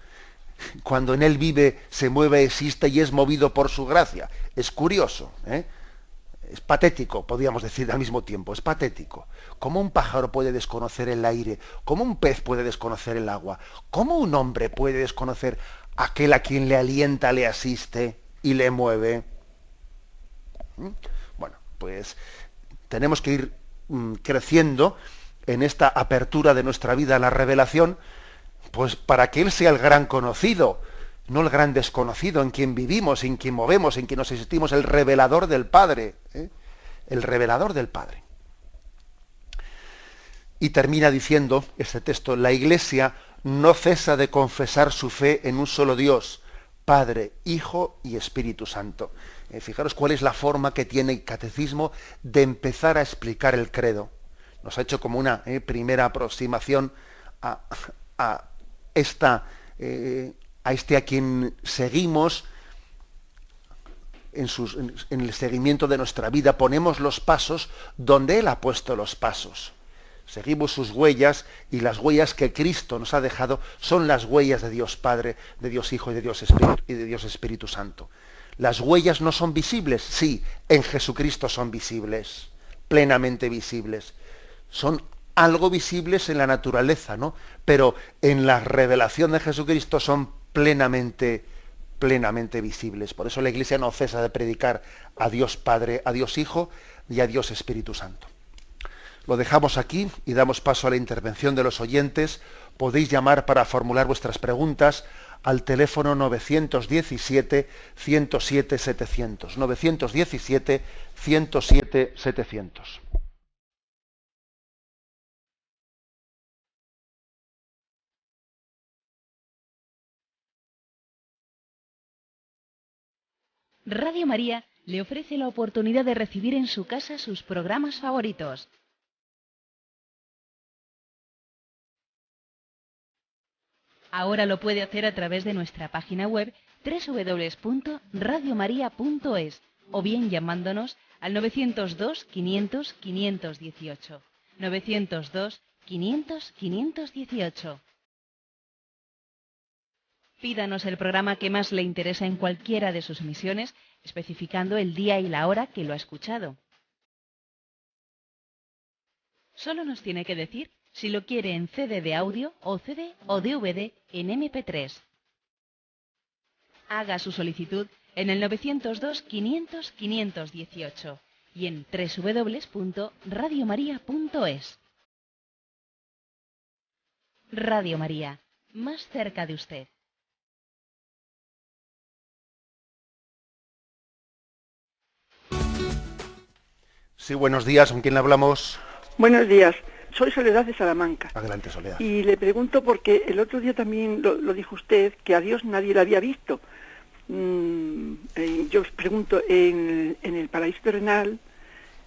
Cuando en él vive, se mueve, existe y es movido por su gracia. Es curioso, Es patético, podríamos decir al mismo tiempo, es patético. ¿Cómo un pájaro puede desconocer el aire? ¿Cómo un pez puede desconocer el agua? ¿Cómo un hombre puede desconocer aquel a quien le alienta, le asiste y le mueve? Bueno, pues tenemos que ir creciendo en esta apertura de nuestra vida a la revelación, pues para que Él sea el gran conocido, no el gran desconocido, en quien vivimos, en quien movemos, en quien nos existimos, el revelador del Padre, el revelador del Padre. Y termina diciendo este texto, la Iglesia no cesa de confesar su fe en un solo Dios, Padre, Hijo y Espíritu Santo. Fijaros cuál es la forma que tiene el catecismo de empezar a explicar el credo. Nos ha hecho como una primera aproximación a a quien seguimos en el seguimiento de nuestra vida, ponemos los pasos donde Él ha puesto los pasos. Seguimos sus huellas, y las huellas que Cristo nos ha dejado son las huellas de Dios Padre, de Dios Hijo y de Dios Espíritu Santo. Las huellas no son visibles, sí, en Jesucristo son visibles, plenamente visibles. Son algo visibles en la naturaleza, ¿no? Pero en la revelación de Jesucristo son plenamente visibles. Por eso la Iglesia no cesa de predicar a Dios Padre, a Dios Hijo y a Dios Espíritu Santo. Lo dejamos aquí y damos paso a la intervención de los oyentes. Podéis llamar para formular vuestras preguntas al teléfono 917-107-700. 917-107-700. Radio María le ofrece la oportunidad de recibir en su casa sus programas favoritos. Ahora lo puede hacer a través de nuestra página web www.radiomaria.es o bien llamándonos al 902 500 518. 902 500 518. Pídanos el programa que más le interesa en cualquiera de sus emisiones, especificando el día y la hora que lo ha escuchado. Solo nos tiene que decir si lo quiere en CD de audio o CD o DVD en MP3. Haga su solicitud en el 902 500 518 y en www.radiomaria.es. Radio María, más cerca de usted. Sí, buenos días. ¿Con quién le hablamos? Buenos días. Soy Soledad de Salamanca. Adelante, Soledad. Y le pregunto porque el otro día también lo dijo usted, que a Dios nadie le había visto. Yo os pregunto, en el paraíso terrenal,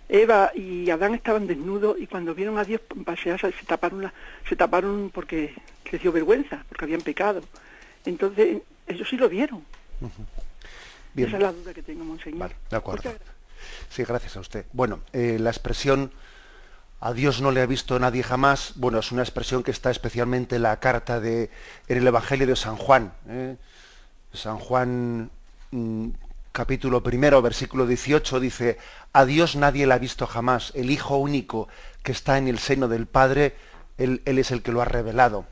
Eva y Adán estaban desnudos y cuando vieron a Dios pasearse se taparon porque les dio vergüenza, porque habían pecado. Entonces, ellos sí lo vieron. Bien. Esa es la duda que tengo, monseñor. Vale, de acuerdo. Sí, gracias a usted. Bueno, la expresión "a Dios no le ha visto nadie jamás", bueno, es una expresión que está especialmente en la carta en el Evangelio de San Juan. San Juan, capítulo 1, versículo 18, dice: "A Dios nadie le ha visto jamás, el Hijo único que está en el seno del Padre, Él es el que lo ha revelado".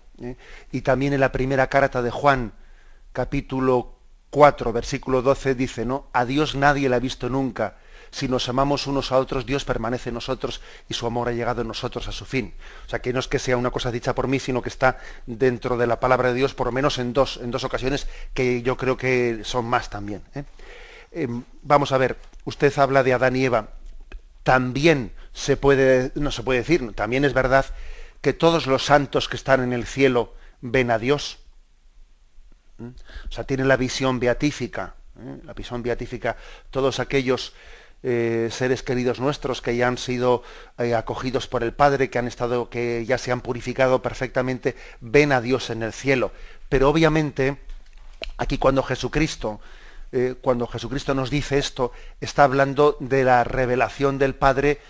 Y también en la primera carta de Juan, capítulo 4, versículo 12, dice, ¿no? "A Dios nadie le ha visto nunca. Si nos amamos unos a otros, Dios permanece en nosotros y su amor ha llegado en nosotros a su fin". O sea, que no es que sea una cosa dicha por mí, sino que está dentro de la palabra de Dios, por lo menos en dos ocasiones, que yo creo que son más también. Vamos a ver, usted habla de Adán y Eva. También no se puede decir, también es verdad que todos los santos que están en el cielo ven a Dios. O sea, tienen la visión beatífica. La visión beatífica, todos aquellos seres queridos nuestros que ya han sido acogidos por el Padre, que ya se han purificado perfectamente, ven a Dios en el cielo. Pero obviamente, aquí cuando Jesucristo nos dice esto, está hablando de la revelación del Padre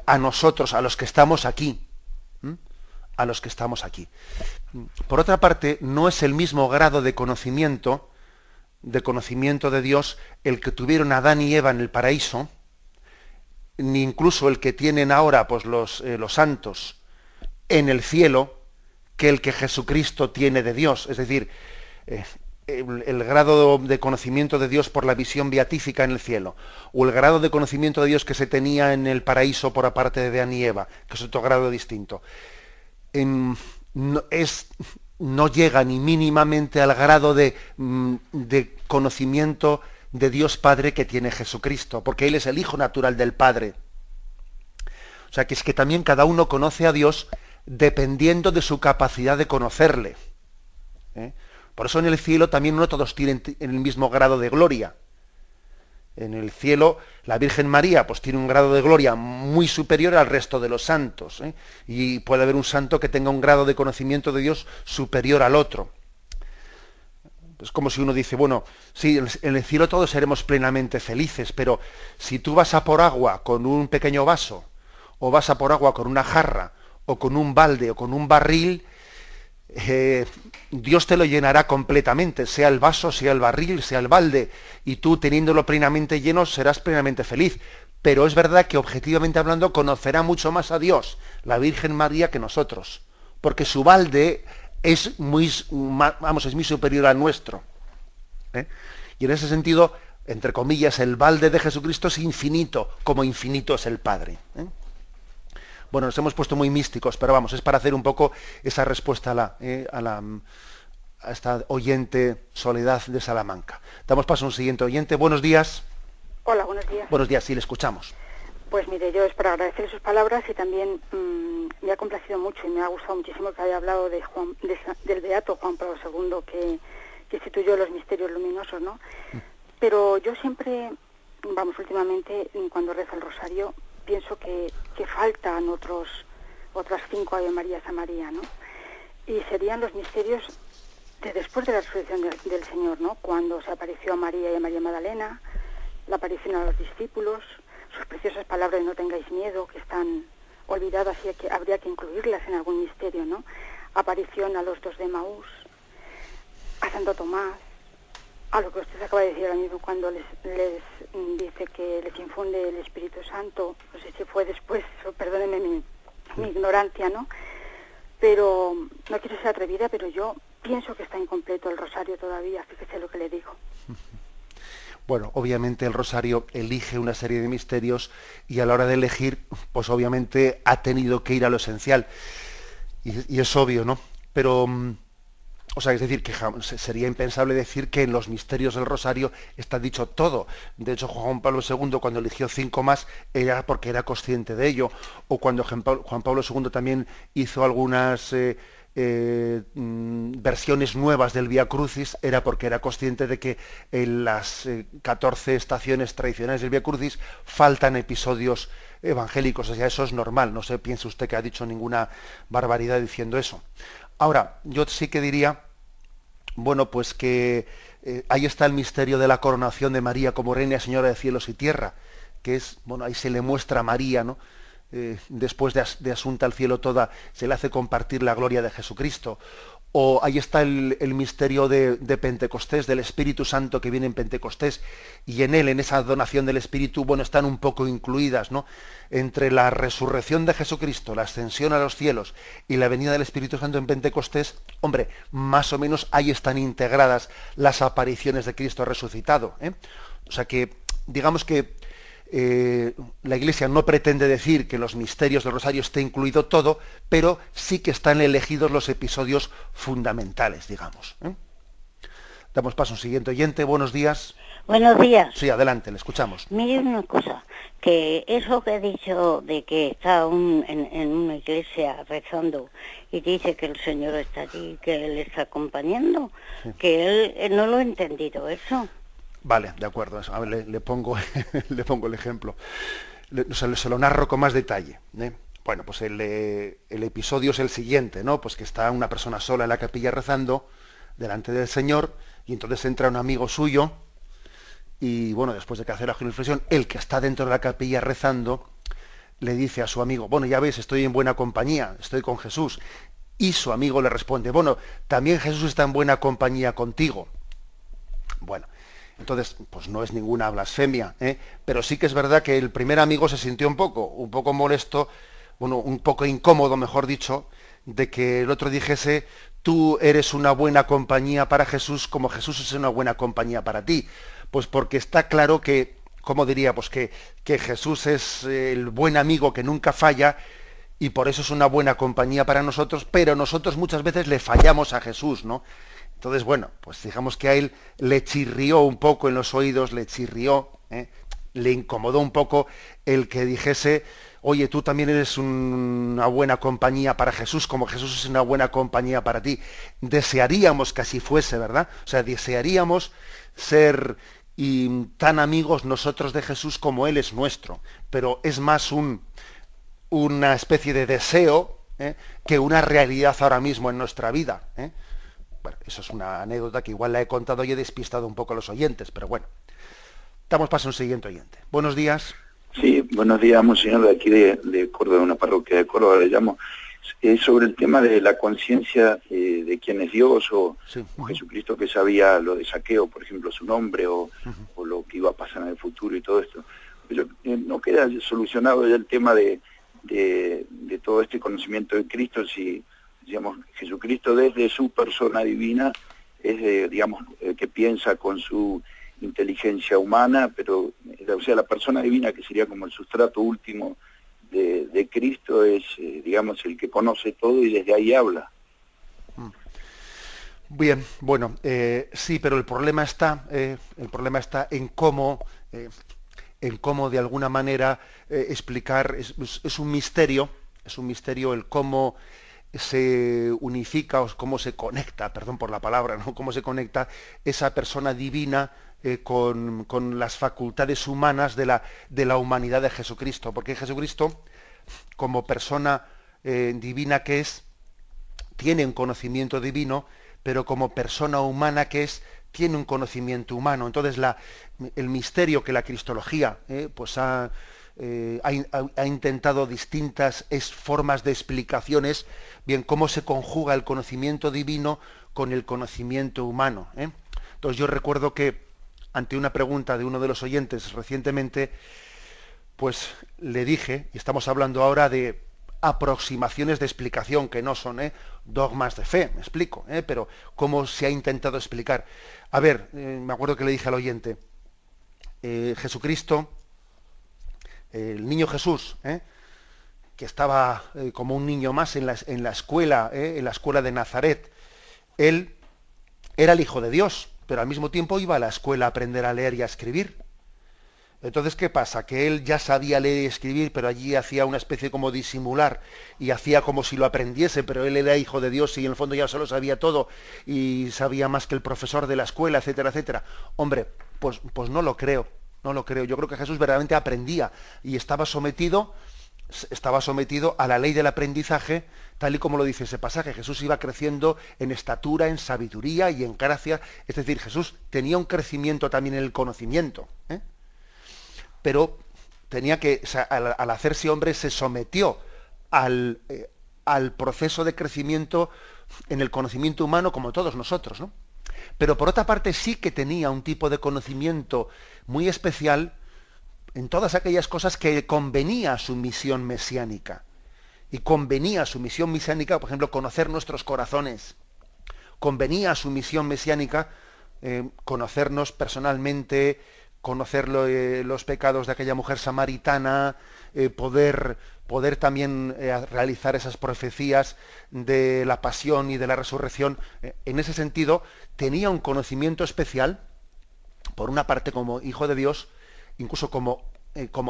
a nosotros, a los que estamos aquí. A los que estamos aquí. Por otra parte, no es el mismo grado de conocimiento de Dios el que tuvieron Adán y Eva en el paraíso, ni incluso el que tienen ahora pues los santos en el cielo, que el que Jesucristo tiene de Dios. Es decir, el grado de conocimiento de Dios por la visión beatífica en el cielo, o el grado de conocimiento de Dios que se tenía en el paraíso por aparte de Adán y Eva, que es otro grado distinto. No llega ni mínimamente al grado de conocimiento de Dios Padre que tiene Jesucristo, porque Él es el Hijo natural del Padre. O sea, que es que también cada uno conoce a Dios dependiendo de su capacidad de conocerle. Por eso en el cielo también no todos tienen el mismo grado de gloria. En el cielo, la Virgen María pues tiene un grado de gloria muy superior al resto de los santos, ¿eh? Y puede haber un santo que tenga un grado de conocimiento de Dios superior al otro. Es como si uno dice, bueno, sí, en el cielo todos seremos plenamente felices, pero si tú vas a por agua con un pequeño vaso, o vas a por agua con una jarra, o con un balde, o con un barril, Dios te lo llenará completamente, sea el vaso, sea el barril, sea el balde, y tú teniéndolo plenamente lleno serás plenamente feliz. Pero es verdad que objetivamente hablando conocerá mucho más a Dios, la Virgen María, que nosotros, porque su balde es muy superior al nuestro, ¿eh? Y en ese sentido, entre comillas, el balde de Jesucristo es infinito, como infinito es el Padre, ¿eh? Bueno, nos hemos puesto muy místicos, pero vamos, es para hacer un poco esa respuesta a esta oyente Soledad de Salamanca. Damos paso a un siguiente oyente. Buenos días. Hola, buenos días. Buenos días, sí, le escuchamos. Pues mire, yo es para agradecer sus palabras y también me ha complacido mucho y me ha gustado muchísimo que haya hablado del beato Juan Pablo II que instituyó los misterios luminosos, ¿no? Pero yo siempre, últimamente, cuando rezo el rosario, pienso que faltan otras 5 Ave Marías a María, ¿no? Y serían los misterios de después de la resurrección del Señor, ¿no? Cuando se apareció a María y a María Magdalena, la aparición a los discípulos, sus preciosas palabras de no tengáis miedo, que están olvidadas y que habría que incluirlas en algún misterio, ¿no? Aparición a los 2 de Maús, a Santo Tomás, a lo que usted acaba de decir ahora mismo cuando les dice que les infunde el Espíritu Santo, no sé si fue después, perdónenme mi ignorancia, ¿no? Pero no quiero ser atrevida, pero yo pienso que está incompleto el rosario todavía, fíjese lo que le digo. Bueno, obviamente el rosario elige una serie de misterios y a la hora de elegir, pues obviamente ha tenido que ir a lo esencial. Y es obvio, ¿no? Pero, o sea, es decir, que sería impensable decir que en los misterios del rosario está dicho todo. De hecho, Juan Pablo II, cuando eligió 5 más, era porque era consciente de ello. O cuando Juan Pablo II también hizo algunas versiones nuevas del Vía Crucis, era porque era consciente de que en las 14 estaciones tradicionales del Vía Crucis faltan episodios evangélicos. O sea, eso es normal. No se piense usted que ha dicho ninguna barbaridad diciendo eso. Ahora, yo sí que diría, bueno, pues que ahí está el misterio de la coronación de María como Reina y Señora de cielos y tierra, que es, bueno, ahí se le muestra a María, ¿no? Después de asunta al cielo toda, se le hace compartir la gloria de Jesucristo. O ahí está el misterio de Pentecostés, del Espíritu Santo que viene en Pentecostés, y en él, en esa donación del Espíritu, bueno, están un poco incluidas, ¿no? Entre la resurrección de Jesucristo, la ascensión a los cielos y la venida del Espíritu Santo en Pentecostés, hombre, más o menos ahí están integradas las apariciones de Cristo resucitado, ¿eh? O sea que, digamos que la Iglesia no pretende decir que en los misterios del Rosario esté incluido todo, pero sí que están elegidos los episodios fundamentales, digamos, ¿eh? Damos paso a un siguiente oyente. Buenos días. Buenos días. Sí, adelante, le escuchamos. Mire una cosa, que eso que he dicho de que está en una iglesia rezando y dice que el Señor está allí, que Él está acompañando, sí, que él no lo ha entendido eso. Vale, de acuerdo. A ver, le pongo el ejemplo. Se lo narro con más detalle, ¿eh? Bueno, pues el episodio es el siguiente, ¿no? Pues que está una persona sola en la capilla rezando delante del Señor y entonces entra un amigo suyo y, bueno, después de que hace la reflexión, el que está dentro de la capilla rezando le dice a su amigo, bueno, ya ves, estoy en buena compañía, estoy con Jesús. Y su amigo le responde, bueno, también Jesús está en buena compañía contigo. Bueno, entonces, pues no es ninguna blasfemia, ¿eh? Pero sí que es verdad que el primer amigo se sintió un poco molesto, bueno, un poco incómodo, mejor dicho, de que el otro dijese, tú eres una buena compañía para Jesús como Jesús es una buena compañía para ti. Pues porque está claro que, ¿cómo diría? Pues que Jesús es el buen amigo que nunca falla y por eso es una buena compañía para nosotros, pero nosotros muchas veces le fallamos a Jesús, ¿no? Entonces, bueno, pues digamos que a él le chirrió un poco en los oídos, le incomodó un poco el que dijese, oye, tú también eres una buena compañía para Jesús, como Jesús es una buena compañía para ti. Desearíamos que así fuese, ¿verdad? O sea, desearíamos ser y tan amigos nosotros de Jesús como Él es nuestro, pero es más una especie de deseo que una realidad ahora mismo en nuestra vida. Bueno, eso es una anécdota que igual la he contado y he despistado un poco a los oyentes, pero bueno. Damos paso a un siguiente oyente. Buenos días. Sí, buenos días, monseñor, de aquí de Córdoba, una parroquia de Córdoba, le llamo. Sobre el tema de la conciencia de quién es Dios o Jesucristo, que sabía lo de Saqueo, por ejemplo, su nombre o lo que iba a pasar en el futuro y todo esto. Pero no queda solucionado ya el tema de todo este conocimiento de Cristo, si, digamos, Jesucristo desde su persona divina es, digamos, que piensa con su inteligencia humana, pero, o sea, la persona divina, que sería como el sustrato último de Cristo, es, digamos, el que conoce todo y desde ahí habla. Bien, bueno, sí, pero el problema está en cómo de alguna manera explicar, es un misterio el cómo se unifica o cómo se conecta, perdón por la palabra, ¿no? Cómo se conecta esa persona divina con las facultades humanas de la humanidad de Jesucristo, porque Jesucristo, como persona divina que es, tiene un conocimiento divino, pero como persona humana que es, tiene un conocimiento humano. Entonces el misterio que la cristología pues ha intentado distintas formas de explicaciones, bien, cómo se conjuga el conocimiento divino con el conocimiento humano. Entonces yo recuerdo que ante una pregunta de uno de los oyentes recientemente, pues le dije, y estamos hablando ahora de aproximaciones de explicación que no son dogmas de fe, me explico, pero cómo se ha intentado explicar. A ver, me acuerdo que le dije al oyente, Jesucristo, el niño Jesús, que estaba como un niño más en la escuela de Nazaret, él era el Hijo de Dios, pero al mismo tiempo iba a la escuela a aprender a leer y a escribir. Entonces, ¿qué pasa? Que él ya sabía leer y escribir, pero allí hacía una especie como disimular y hacía como si lo aprendiese, pero él era Hijo de Dios y en el fondo ya solo sabía todo y sabía más que el profesor de la escuela, etcétera, etcétera. Hombre, pues no lo creo. Yo creo que Jesús verdaderamente aprendía y estaba sometido a la ley del aprendizaje, tal y como lo dice ese pasaje. Jesús iba creciendo en estatura, en sabiduría y en gracia. Es decir, Jesús tenía un crecimiento también en el conocimiento, pero tenía que, o sea, al hacerse hombre, se sometió al proceso de crecimiento en el conocimiento humano como todos nosotros, ¿no? Pero por otra parte sí que tenía un tipo de conocimiento muy especial en todas aquellas cosas que convenía a su misión mesiánica. Y convenía a su misión mesiánica, por ejemplo, conocer nuestros corazones. Convenía a su misión mesiánica conocernos personalmente, conocer los pecados de aquella mujer samaritana, poder también realizar esas profecías de la pasión y de la resurrección. En ese sentido, tenía un conocimiento especial, por una parte como Hijo de Dios, incluso como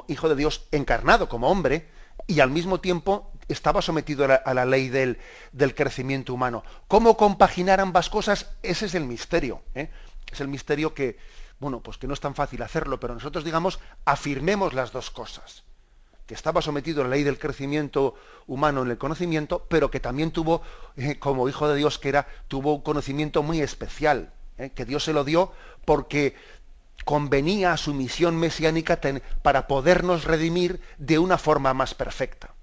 Hijo de Dios encarnado, como hombre, y al mismo tiempo estaba sometido a la ley del crecimiento humano. ¿Cómo compaginar ambas cosas? Ese es el misterio. Es el misterio que, bueno, pues que no es tan fácil hacerlo, pero nosotros, digamos, afirmemos las dos cosas. Que estaba sometido a la ley del crecimiento humano en el conocimiento, pero que también tuvo, como Hijo de Dios que era, tuvo un conocimiento muy especial, que Dios se lo dio porque convenía a su misión mesiánica para podernos redimir de una forma más perfecta.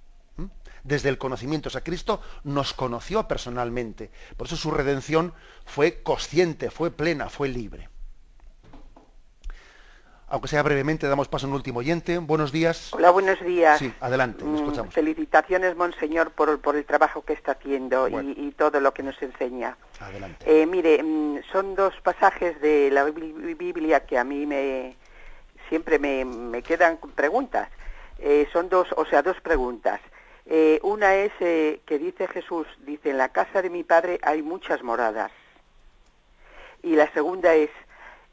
Desde el conocimiento, o sea, Cristo nos conoció personalmente, por eso su redención fue consciente, fue plena, fue libre. Aunque sea brevemente, damos paso a un último oyente. Buenos días. Hola, buenos días. Sí, adelante, le escuchamos. Felicitaciones, monseñor, por el trabajo que está haciendo, bueno, y todo lo que nos enseña. Adelante. Mire, son dos pasajes de la Biblia que a mí siempre me quedan preguntas. Son dos preguntas. Una es que dice Jesús, dice, en la casa de mi Padre hay muchas moradas. Y la segunda es,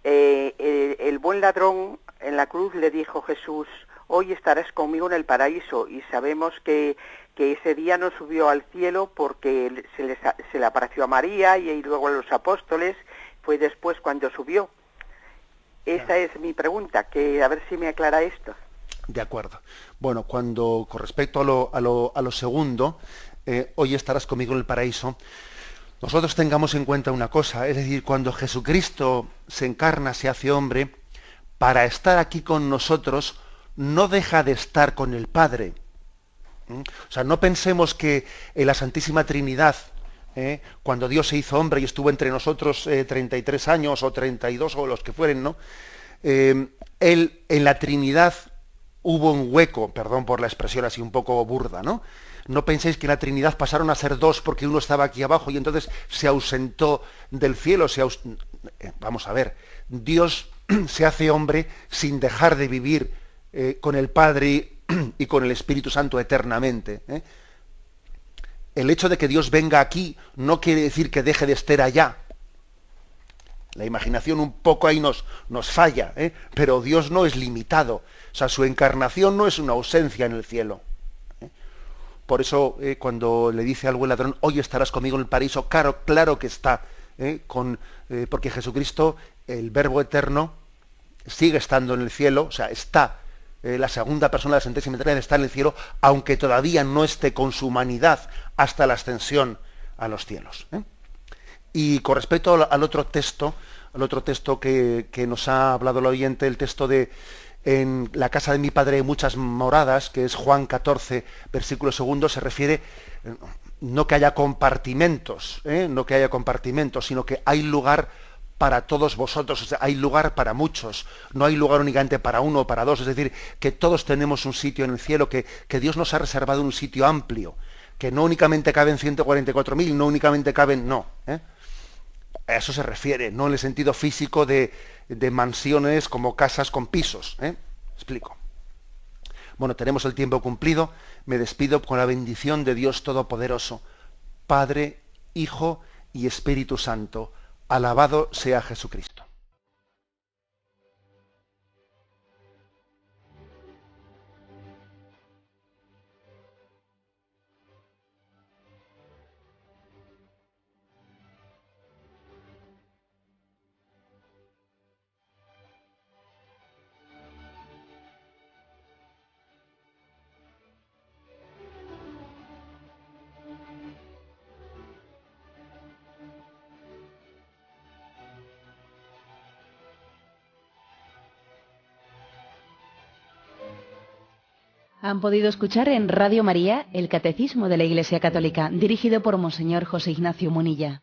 el buen ladrón en la cruz le dijo Jesús, hoy estarás conmigo en el paraíso, y sabemos que ese día no subió al cielo porque se le apareció a María y luego a los apóstoles, fue después cuando subió. Esa es mi pregunta, que a ver si me aclara esto. De acuerdo. Bueno, con respecto a lo segundo, hoy estarás conmigo en el paraíso, nosotros tengamos en cuenta una cosa, es decir, cuando Jesucristo se encarna, se hace hombre, para estar aquí con nosotros, no deja de estar con el Padre. O sea, no pensemos que en la Santísima Trinidad, cuando Dios se hizo hombre y estuvo entre nosotros 33 años o 32 o los que fueren, ¿no? Él, en la Trinidad hubo un hueco, perdón por la expresión así un poco burda, ¿no? No penséis que en la Trinidad pasaron a ser dos porque uno estaba aquí abajo y entonces se ausentó del cielo. Vamos a ver, Dios se hace hombre sin dejar de vivir con el Padre y con el Espíritu Santo eternamente. El hecho de que Dios venga aquí no quiere decir que deje de estar allá. La imaginación un poco ahí nos falla, pero Dios no es limitado. O sea, su encarnación no es una ausencia en el cielo. Por eso, cuando le dice al buen ladrón, hoy estarás conmigo en el paraíso, claro que está, porque Jesucristo, el Verbo eterno, sigue estando en el cielo, o sea, está, la segunda persona de la Santísima Trinidad está en el cielo, aunque todavía no esté con su humanidad hasta la ascensión a los cielos. Y con respecto al otro texto que nos ha hablado el oyente, el texto de en la casa de mi Padre hay muchas moradas, que es Juan 14, versículo 2, se refiere no que haya compartimentos, sino que hay lugar para todos vosotros, o sea, hay lugar para muchos, no hay lugar únicamente para uno o para dos, es decir, que todos tenemos un sitio en el cielo, que Dios nos ha reservado un sitio amplio, que no únicamente caben 144.000, no únicamente caben, no. A eso se refiere, no en el sentido físico de mansiones como casas con pisos. Explico. Bueno, tenemos el tiempo cumplido. Me despido con la bendición de Dios Todopoderoso, Padre, Hijo y Espíritu Santo. Alabado sea Jesucristo. Han podido escuchar en Radio María el Catecismo de la Iglesia Católica, dirigido por Monseñor José Ignacio Munilla.